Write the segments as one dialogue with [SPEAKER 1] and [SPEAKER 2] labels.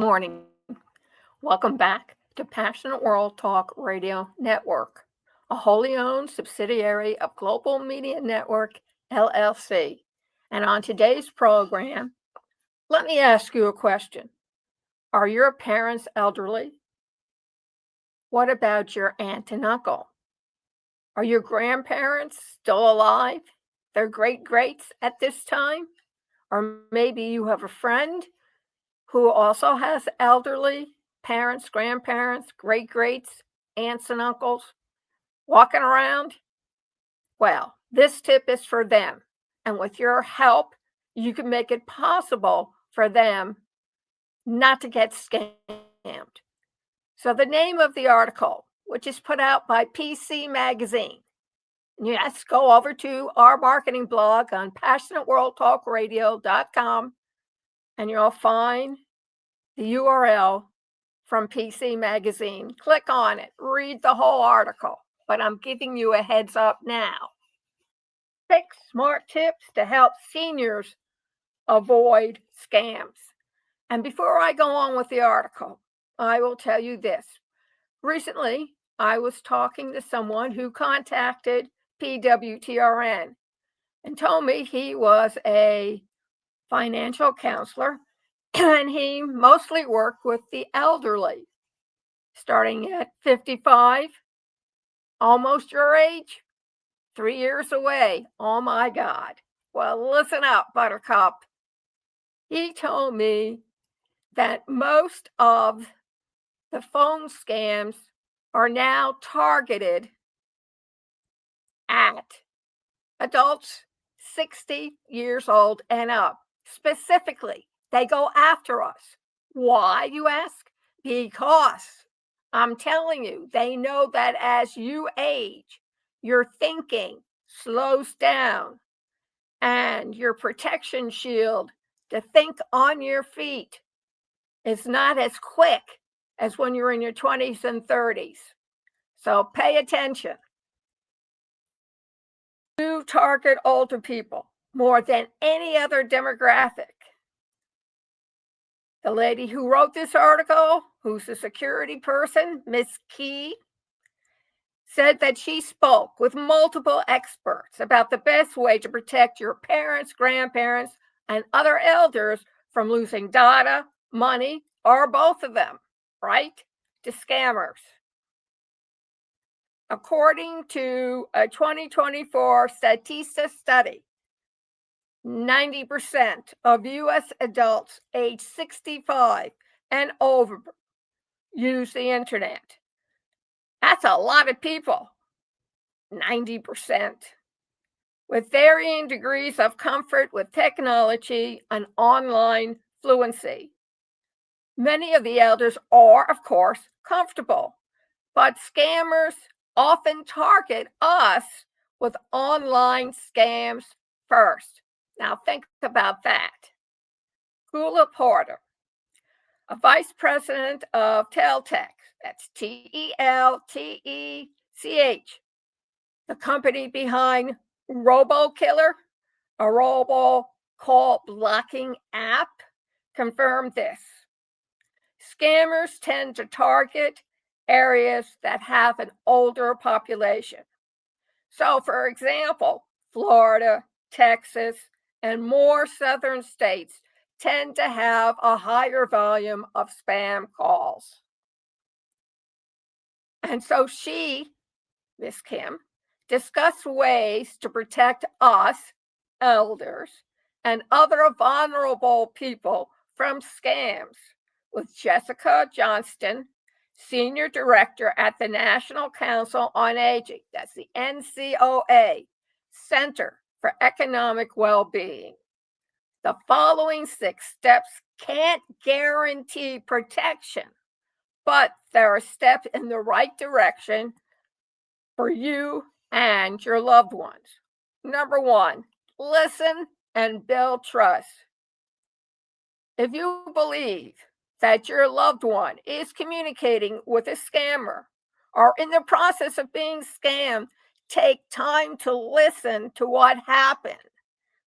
[SPEAKER 1] Morning. Welcome back to Passionate World Talk Radio Network, a wholly owned subsidiary of Global Media Network, LLC. And on today's program, let me ask you a question. Are your parents elderly? What about your aunt and uncle? Are your grandparents still alive? Their great greats at this time? Or maybe you have a friend who also has elderly parents, grandparents, great greats, aunts, and uncles walking around. Well, this tip is for them. And with your help, you can make it possible for them not to get scammed. So, the name of the article, which is put out by PC Magazine, and yes, go over to our marketing blog on passionateworldtalkradio.com and you'll find the URL from PC Magazine. Click on it, read the whole article, but I'm giving you a heads up now. 6 smart tips to help seniors avoid scams. And before I go on with the article, I will tell you this. Recently, I was talking to someone who contacted PWTRN and told me he was a financial counselor and he mostly worked with the elderly, starting at 55, almost your age, 3 years away. Oh my God. Well, listen up, Buttercup. He told me that most of the phone scams are now targeted at adults 60 years old and up. Specifically, they go after us. Why, you ask? Because I'm telling you, they know that as you age, your thinking slows down and your protection shield to think on your feet is not as quick as when you're in your 20s and 30s. So pay attention. You target older people more than any other demographic. The lady who wrote this article, who's a security person, Miss Key, said that she spoke with multiple experts about the best way to protect your parents, grandparents, and other elders from losing data, money, or both of them, right, to scammers. According to a 2024 Statista study, 90% of US adults age 65 and over use the internet. That's a lot of people, 90%, with varying degrees of comfort with technology and online fluency. Many of the elders are, of course, comfortable, but scammers often target us with online scams first. Now, think about that. Gula Porter, a vice president of Teltech, that's TELTECH, the company behind RoboKiller, a robocall blocking app, confirmed this. Scammers tend to target areas that have an older population. So, for example, Florida, Texas, and more southern states tend to have a higher volume of spam calls. And so she, Miss Kim, discussed ways to protect us, elders, and other vulnerable people from scams with Jessica Johnston, Senior Director at the National Council on Aging, that's the NCOA, Center for Economic Well-Being. The following 6 steps can't guarantee protection, but they're a step in the right direction for you and your loved ones. Number 1, listen and build trust. If you believe that your loved one is communicating with a scammer or in the process of being scammed, take time to listen to what happened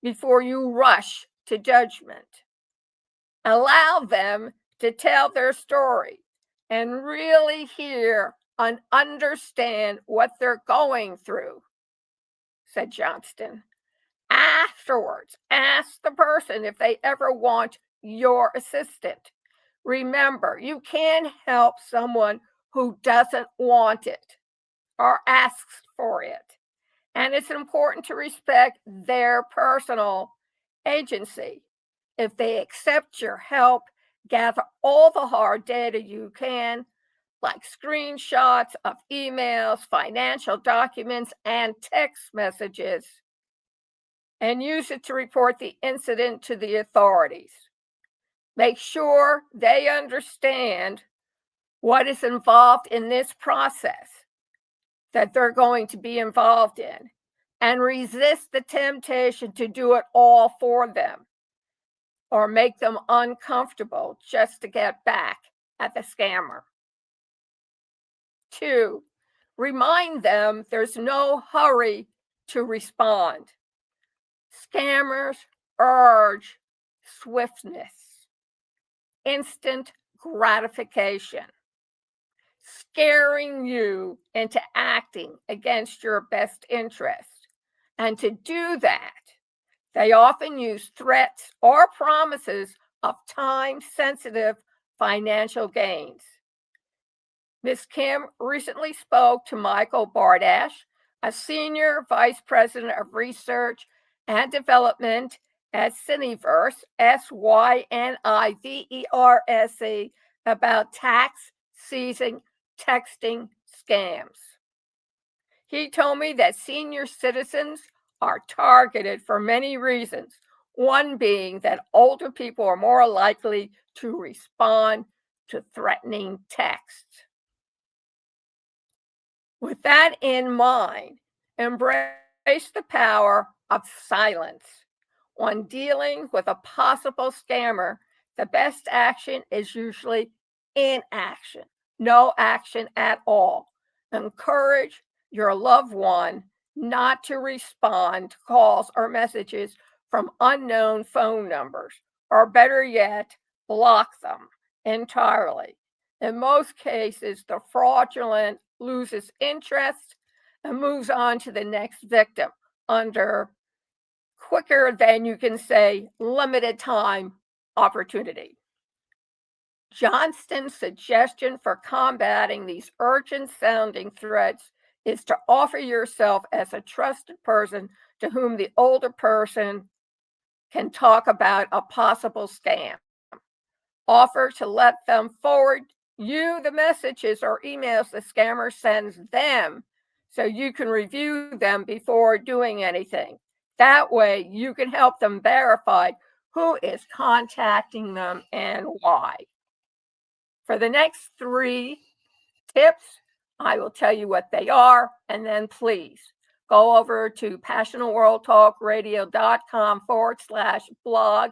[SPEAKER 1] before you rush to judgment. Allow them to tell their story and really hear and understand what they're going through, said Johnston. Afterwards, ask the person if they ever want your assistance. Remember, you can't help someone who doesn't want it or asks for it. And it's important to respect their personal agency. If they accept your help, gather all the hard data you can, like screenshots of emails, financial documents, and text messages, and use it to report the incident to the authorities. Make sure they understand what is involved in this process that they're going to be involved in, and resist the temptation to do it all for them or make them uncomfortable just to get back at the scammer. 2, remind them there's no hurry to respond. Scammers urge swiftness, instant gratification, scaring you into acting against your best interest. And to do that, they often use threats or promises of time-sensitive financial gains. Ms. Kim recently spoke to Michael Bardash, a senior vice president of research and development at Syniverse, Syniverse, about tax season texting scams. He told me that senior citizens are targeted for many reasons, one being that older people are more likely to respond to threatening texts. With that in mind, embrace the power of silence. When dealing with a possible scammer, the best action is usually inaction, no action at all. Encourage your loved one not to respond to calls or messages from unknown phone numbers, or better yet, block them entirely. In most cases, the fraudulent loses interest and moves on to the next victim under quicker than you can say limited time opportunity. Johnston's suggestion for combating these urgent sounding threats is to offer yourself as a trusted person to whom the older person can talk about a possible scam. Offer to let them forward you the messages or emails the scammer sends them so you can review them before doing anything. That way, you can help them verify who is contacting them and why. For the next 3 tips, I will tell you what they are, and then please go over to passionatworldtalkradio.com/blog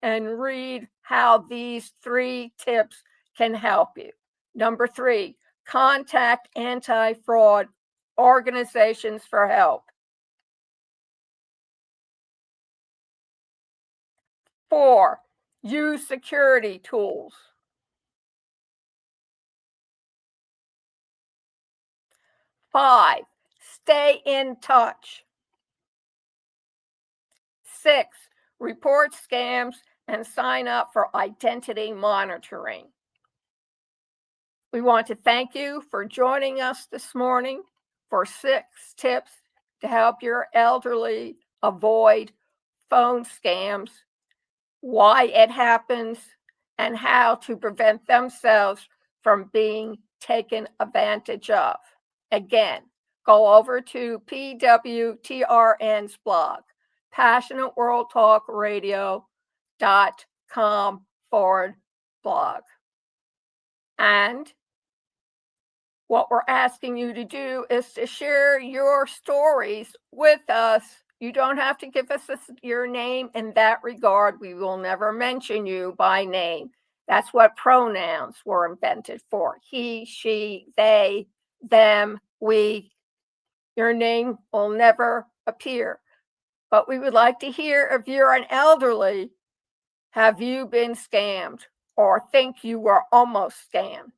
[SPEAKER 1] and read how these 3 tips can help you. Number 3, contact anti-fraud organizations for help. 4, use security tools. 5, stay in touch. 6, report scams and sign up for identity monitoring. We want to thank you for joining us this morning for 6 tips to help your elderly avoid phone scams, why it happens, and how to prevent themselves from being taken advantage of. Again, go over to PWTRN's blog, passionatworldtalkradio.com/blog. And what we're asking you to do is to share your stories with us. You don't have to give us your name in that regard. We will never mention you by name. That's what pronouns were invented for. He, she, they, them, we. Your name will never appear. But we would like to hear if you're an elderly, have you been scammed? or think you were almost scammed.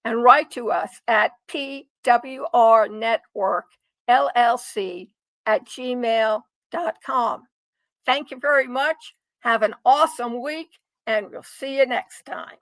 [SPEAKER 1] And write to us at pwrnetworkllc@gmail.com. Thank you very much. Have an awesome week, and we'll see you next time.